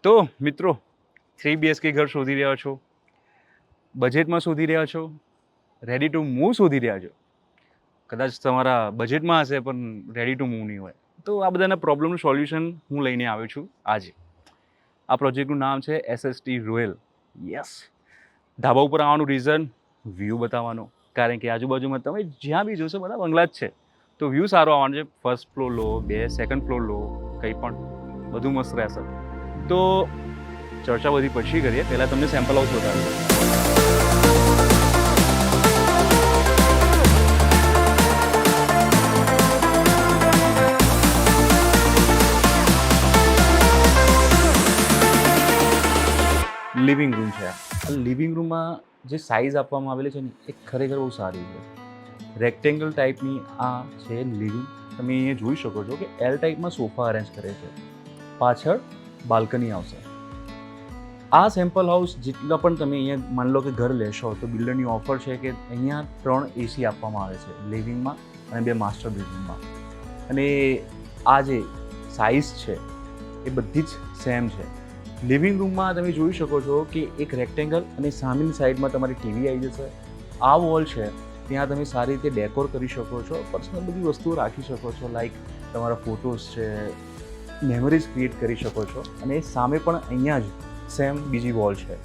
તો મિત્રો 3 BHK ઘર શોધી રહ્યા છો, બજેટમાં શોધી રહ્યા છો, રેડી ટુ મૂવ શોધી રહ્યા છો. કદાચ તમારા બજેટમાં હશે પણ રેડી ટુ મૂવ નહીં હોય, તો આ બધાના પ્રોબ્લેમનું સોલ્યુશન હું લઈને આવ્યો છું આજે. આ પ્રોજેક્ટનું નામ છે SST રોયલ. યસ, ધાબા ઉપર આવવાનું રીઝન વ્યૂ બતાવવાનો, કારણ કે આજુબાજુમાં તમે જ્યાં બી જોશો બધા બંગલા જ છે, તો વ્યૂ સારો આવવાનો છે. ફર્સ્ટ ફ્લોર લો, સેકન્ડ ફ્લોર લો, કંઈ પણ બધું મસ્ત રહેશે. તો ચર્ચા બધી પછી કરીએ, પહેલાં તમને સેમ્પલ હાઉસ બતાવીએ. લિવિંગ રૂમ છે. લિવિંગ રૂમમાં જે સાઇઝ આપવામાં આવેલી છે ને એ ખરેખર બહુ સારી છે. રેક્ટેંગલ ટાઈપની આ છે લિવિંગ. તમે અહીંયા જોઈ શકો છો કે એલ ટાઈપમાં સોફા અરેન્જ કરે છે. પાછળ બાલ્કની આવશે. આ સેમ્પલ હાઉસ જેટલા પણ તમે અહીંયા માની લો કે ઘર લેશો તો બિલ્ડરની ઓફર છે કે અહીંયા 3 AC આપવામાં આવે છે લિવિંગમાં અને 2 માસ્ટર બેડરૂમમાં. અને આ જે સાઇઝ છે એ બધી જ સેમ છે. લિવિંગ રૂમમાં તમે જોઈ શકો છો કે એક રેક્ટેંગલ અને સામેની સાઈડમાં તમારી ટીવી આવી જશે. આ વોલ છે ત્યાં તમે સારી રીતે ડેકોર કરી શકો છો, પર્સનલ બધી વસ્તુઓ રાખી શકો છો, લાઈક તમારા ફોટોઝ છે, મેમરીઝ ક્રિએટ કરી શકો છો. અને સામે પણ અહીંયા જ સેમ બીજી વોલ છે.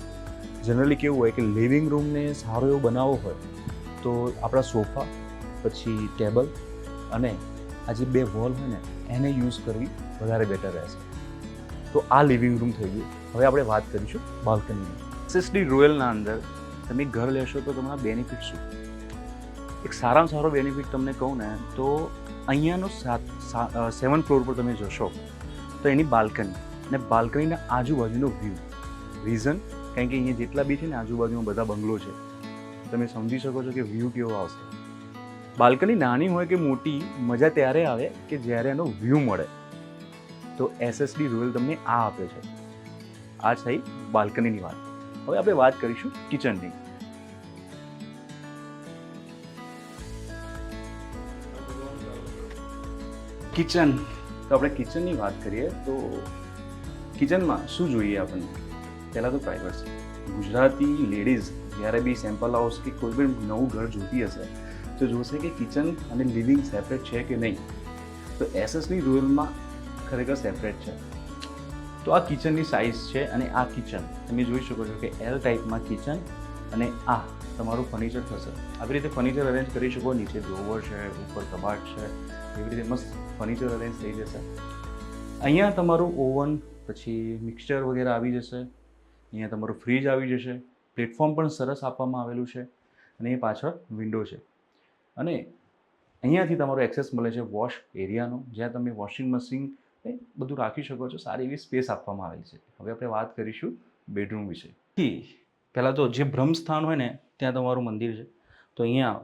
જનરલી કેવું હોય કે લિવિંગ રૂમને સારો એવો બનાવવો હોય તો આપણા સોફા, પછી ટેબલ અને આ જે 2 વોલ હોય ને એને યુઝ કરવી વધારે બેટર રહેશે. તો આ લિવિંગ રૂમ થઈ ગયું. હવે આપણે વાત કરીશું બાલ્કનીની. SST રોયલના અંદર તમે ઘર લેશો તો તમારા બેનિફિટ શું? એક સારામાં સારો બેનિફિટ તમને કહું ને તો અહીંયાનો 7th ફ્લોર પર તમે જશો તો એની બાલ્કની અને બાલ્કનીના આજુબાજુનો વ્યૂ. રીઝન કારણ કે અહીંયા જેટલા બી છે ને આજુબાજુમાં બધા બંગલો છે, તમે સમજી શકો છો કે વ્યૂ કેવો આવશે. બાલ્કની નાની હોય કે મોટી, મજા ત્યારે આવે કે જ્યારે એનો વ્યૂ મળે. તો SST રોયલ તમને આ આપે છે. આ થઈ બાલ્કનીની વાત. હવે આપણે વાત કરીશું કિચનની. કિચન, તો આપણે કિચનની વાત કરીએ તો કિચનમાં શું જોઈએ આપણને? પહેલાં તો પ્રાઇવસી. ગુજરાતી લેડીઝ જ્યારે બી સેમ્પલ હાઉસ કે કોઈ પણ નવું ઘર જોતી હશે તો જોશે કે કિચન અને લિવિંગ સેપરેટ છે કે નહીં. તો SST રોયલમાં ખરેખર સેપરેટ છે. તો આ કિચનની સાઇઝ છે અને આ કિચન તમે જોઈ શકો છો કે એલ ટાઈપમાં કિચન અને આ તમારું ફર્નિચર થશે. આવી રીતે ફર્નિચર અરેન્જ કરી શકો. નીચે ડ્રોવર છે, ઉપર કબાટ છે, એવી રીતે મસ્ત ફર્નિચર અરેન્જ થઈ જશે. અહીંયા તમારું ઓવન, પછી મિક્સચર વગેરે આવી જશે. અહીંયા તમારું ફ્રીજ આવી જશે. પ્લેટફોર્મ પણ સરસ આપવામાં આવેલું છે અને એ પાછળ વિન્ડો છે. અને અહીંયાથી તમારો એક્સેસ મળે છે વોશ એરિયાનો, જ્યાં તમે વોશિંગ મશીન બધું રાખી શકો છો. સારી એવી સ્પેસ આપવામાં આવેલી છે. હવે આપણે વાત કરીશું બેડરૂમ વિશે. પહેલાં તો જે બ્રહ્મસ્થાન હોય ને ત્યાં તમારું મંદિર છે, તો અહીંયા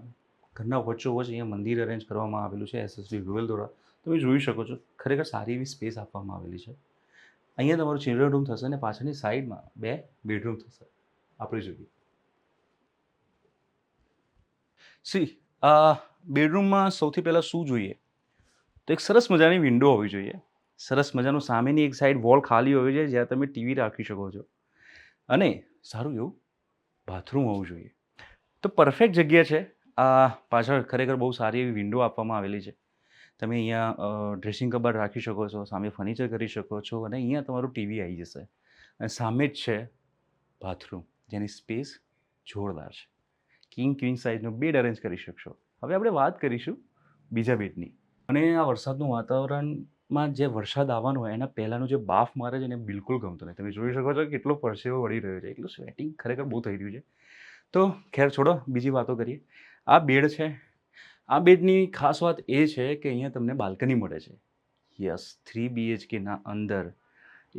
ઘરના વચ્ચોવચ્ચ અહીંયા મંદિર અરેન્જ કરવામાં આવેલું છે SST રોયલ દ્વારા. તમે જોઈ શકો છો ખરેખર સારી એવી સ્પેસ આપવામાં આવેલી છે. અહીંયા તમારું ચિલ્ડ્રન રૂમ થશે અને પાછળની સાઈડમાં 2 બેડરૂમ થશે. આપણે જોઈએ બેડરૂમમાં સૌથી પહેલાં શું જોઈએ તો એક સરસ મજાની વિન્ડો હોવી જોઈએ. સરસ મજાનું સામેની એક સાઈડ વોલ ખાલી હોવી જોઈએ જ્યાં તમે ટીવી રાખી શકો છો. અને સારું એવું બાથરૂમ હોવું જોઈએ. તો પરફેક્ટ જગ્યા છે. આ પાછળ ખરેખર બહુ સારી એવી વિન્ડો આપવામાં આવેલી છે. તમે અહીંયા ડ્રેસિંગ કબાટ રાખી શકો છો, સામે ફર્નિચર કરી શકો છો અને અહીંયા તમારું ટીવી આવી જશે. અને સામે જ છે બાથરૂમ, જેની સ્પેસ જોરદાર છે. કિંગ ક્વીન સાઇઝનો બેડ અરેન્જ કરી શકશો. હવે આપણે વાત કરીશું બીજા બેડની. અને આ વરસાદનું વાતાવરણમાં જે વરસાદ આવવાનો હોય એના પહેલાંનું જે બાફ મારે છે ને બિલકુલ ગમતો નહીં. તમે જોઈ શકો છો કે કેટલો પરસેવો વળી રહ્યો છે, એટલું સ્વેટિંગ ખરેખર બહુ થઈ રહ્યું છે. તો ખેર છોડો, બીજી વાતો કરીએ. આ બેડ છે. આ બેડની ખાસ વાત એ છે કે અહીંયા તમને બાલ્કની મળે છે. યસ, 3 BHKના અંદર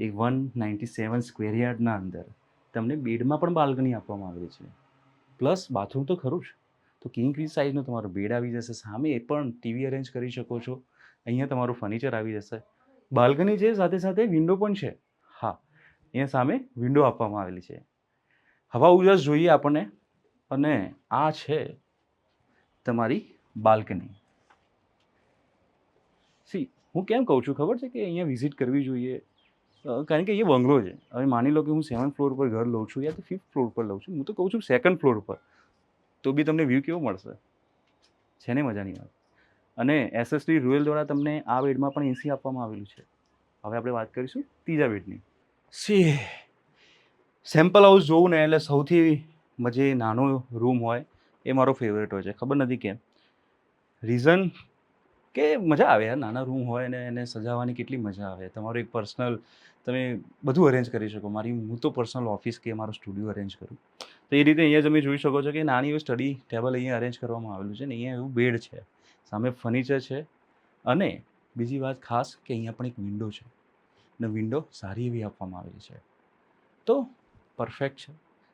એક 197 સ્ક્વેર યાર્ડના અંદર તમને બેડમાં પણ બાલ્કની આપવામાં આવેલી છે. પ્લસ બાથરૂમ તો ખરું જ. તો કિંગ ક્વીન સાઇઝનો તમારો બેડ આવી જશે. સામે એ પણ ટીવી અરેન્જ કરી શકો છો. અહીંયા તમારું ફર્નિચર આવી જશે. બાલ્કની છે, સાથે સાથે વિન્ડો પણ છે. હા, અહીંયા સામે વિન્ડો આપવામાં આવેલી છે. હવા ઉજાસ જોઈએ આપણને. અને આ છે તમારી બાલ્કની. હું કેમ કહું છું ખબર છે કે અહીંયા વિઝિટ કરવી જોઈએ? કારણ કે એ બંગલો છે. હવે માની લો કે હું 7th ફ્લોર પર ઘર લઉં છું યા તો 5th ફ્લોર પર લઉં છું. હું તો કહું છું 2nd ફ્લોર પર. તો બી તમને વ્યૂ કેવો મળશે? છે ને મજાની વાત. અને એસએસટી રોયલ દ્વારા તમને આ બેડમાં પણ એસી આપવામાં આવેલું છે. હવે આપણે વાત કરીશું ત્રીજા બેડની. સી સેમ્પલ હાઉસ જોવું ને એટલે સૌથી જે નાનો રૂમ હોય એ મારો ફેવરેટ હોય છે. ખબર નથી કેમ. રીઝન કે મજા આવે યાર, નાના રૂમ હોય ને એને સજાવવાની કેટલી મજા આવે. તમારું એક પર્સનલ તમે બધું અરેન્જ કરી શકો. હું તો પર્સનલ ઓફિસ કે મારો સ્ટુડિયો અરેન્જ કરું. તો એ રીતે અહીંયા તમે જોઈ શકો છો કે નાની એવી સ્ટડી ટેબલ અહીંયા અરેન્જ કરવામાં આવેલું છે ને અહીંયા એવું બેડ છે, સામે ફર્નિચર છે અને બીજી વાત ખાસ કે અહીંયા પણ એક વિન્ડો છે અને વિન્ડો સારી એવી આપવામાં આવેલી છે. તો પરફેક્ટ છે.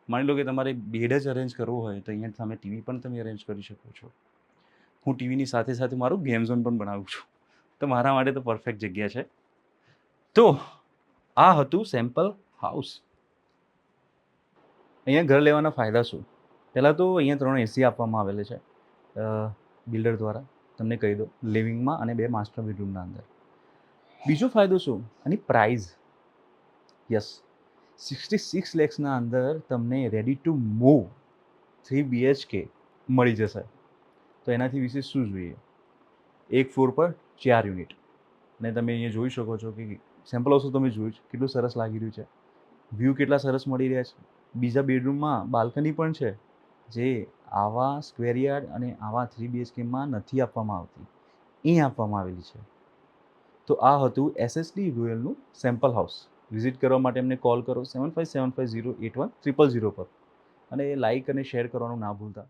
માની લો કે તમારે બેડ જ અરેન્જ કરવો હોય તો અહીંયા સામે ટીવી પણ તમે અરેન્જ કરી શકો છો. હું ટીવીની સાથે સાથે મારું ગેમ ઝોન પણ બનાવું છું. તો મારા માટે તો પરફેક્ટ જગ્યા છે. તો આ હતું સેમ્પલ હાઉસ. અહીંયા ઘર લેવાના ફાયદા શું? પહેલાં તો અહીંયા 3 એસી આપવામાં આવેલા છે બિલ્ડર દ્વારા. તમને કહી દો, લિવિંગમાં અને 2 માસ્ટર બેડરૂમના અંદર. બીજો ફાયદો શું? આની પ્રાઇઝ. યસ, 66 લેક્સના અંદર તમને રેડી ટુ મૂવ 3 BHK મળી જશે. તો એનાથી વિશેષ શું જોઈએ? એક ફ્લોર પર 4 યુનિટ. અને તમે અહીંયા જોઈ શકો છો કે સેમ્પલ હાઉસ તમે જોયું છે કેટલું સરસ લાગી રહ્યું છે. વ્યૂ કેટલા સરસ મળી રહ્યા છે. બીજા બેડરૂમમાં બાલ્કની પણ છે જે આવા સ્ક્વેર યાર્ડ અને આવા 3 BHKમાં નથી આપવામાં આવતી, અહીં આપવામાં આવેલી છે. તો આ હતું એસએસડી રોયલનું સેમ્પલ હાઉસ. વિઝિટ કરવા માટે એમને કોલ કરો 7575081000 પર અને લાઇક અને શેર કરવાનું ના ભૂલતા.